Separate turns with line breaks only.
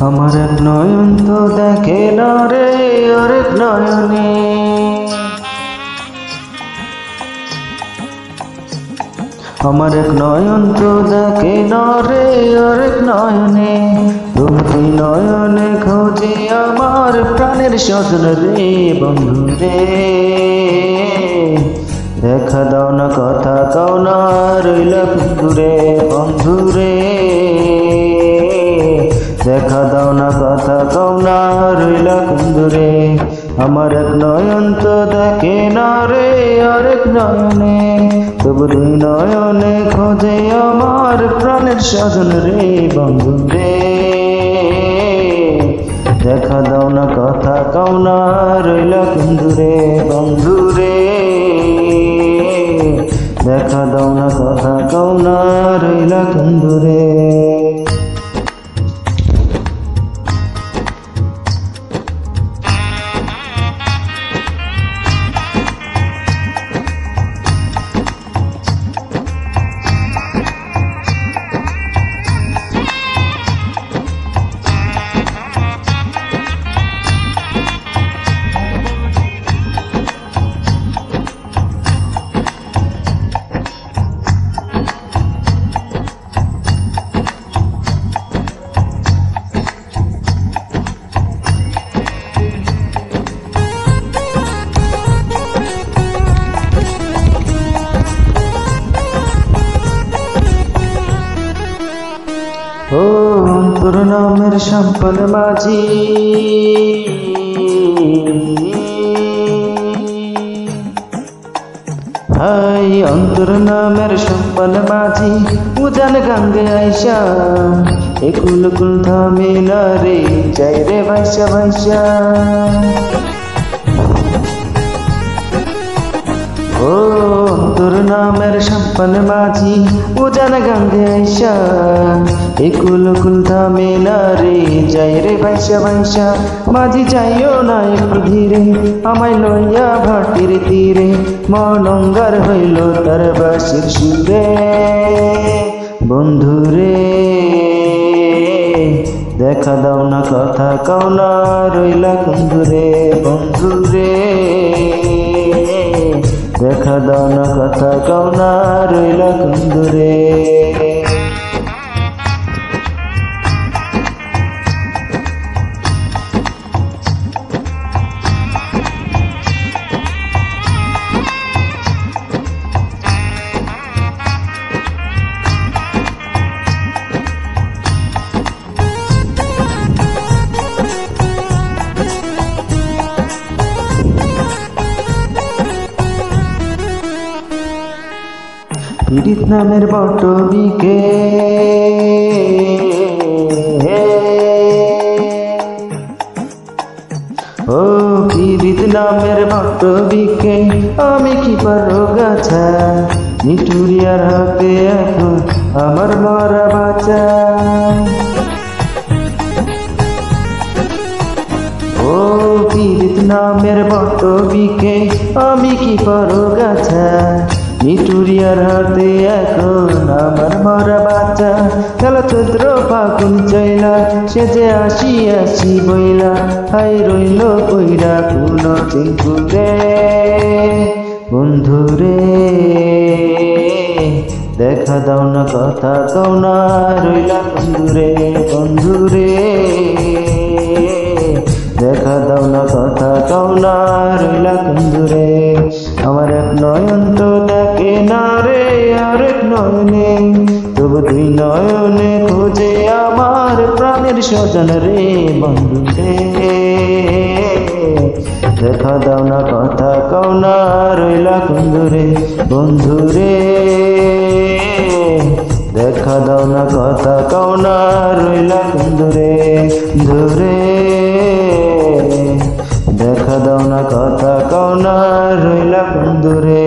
আমার এক নয়ন তো দেখে না রে আরেক নয়নে, আমার এক নয়ন তো দেখে না রে আরেক নয়নে, তুমি নয়নে খোঁজে আমার প্রাণের স্বজন রে বন্ধু রে। দেখা দাও না কথা কাও না রইল দূরে বন্ধু রে, দেখা দাও না কথা কাও না রইল দূরে। আমার এক নয়ন তো দেখে না রে আরেক নয়নে, তবু দুই নয়নে খোঁজে আমার প্রাণের স্বজন রে বন্ধু রে। দেখা দাও না কথা কাও না রইল দূরে বন্ধু রে, দেখা দাও না কথা কাও না রইল দূরে। ও অন্তর নামের সম্পন মাঝি, হাই অন্তর নামের সম্পন মাঝি, উজান গঙ্গে আইসা একুল কুল থামে না রে যাই রে ভাইসা ভাইসা। ও তোর নামের সম্পন মাঝি, উজান গঙ্গে আইসা একুল কুল থামে না রে যাই রে ভাইসা ভাইসা। মাঝি যাইও না একটু ধীরে, আমায় লইয়া ভাটির তীরে, মন অঙ্গার হইল তার বাঁশির সুরে বন্ধু রে। দেখা দাও না কথা কাও না রইলা দূরে বন্ধু রে, দেখা দাও না কথা কাও না রইলা দূরে। পীড়িত নামের বটবিকে, ও পীড়িত নামের বটবিকে, আমি কি পারো গাছা নিটুরিয়ার হাতে এখন আমার মরা বাঁচা। ও পীড়িত নামের বটবিকে, আমি কি পারো গাছা নিটুরিয়ার হাতে এখন আমার মরা বাচ্চা। গেল চৈত্র ফাগুন চইলা, সে যে আসি আসি বইলা, হাই রইল কইরা কোন চিঙ্কুরে বন্ধু রে। দেখা দাও না কথা কাও না রইলা দূরে বন্ধু রে, দেখা দাও না কথা কাও না রইলা দূরে। আমার এক নয়ন তো দেখে না রে আরেক নয়নে, তবু দুই নয়নে খোঁজে আমার প্রাণের স্বজন রে বন্ধু রে। দেখা দাও না কথা কাও না রইলা দূরে বন্ধু রে, দেখা দাও না কথা কাও না রইলা দূরে দূরে, দেখা দাও না কথা কাও না রইলা দূরে।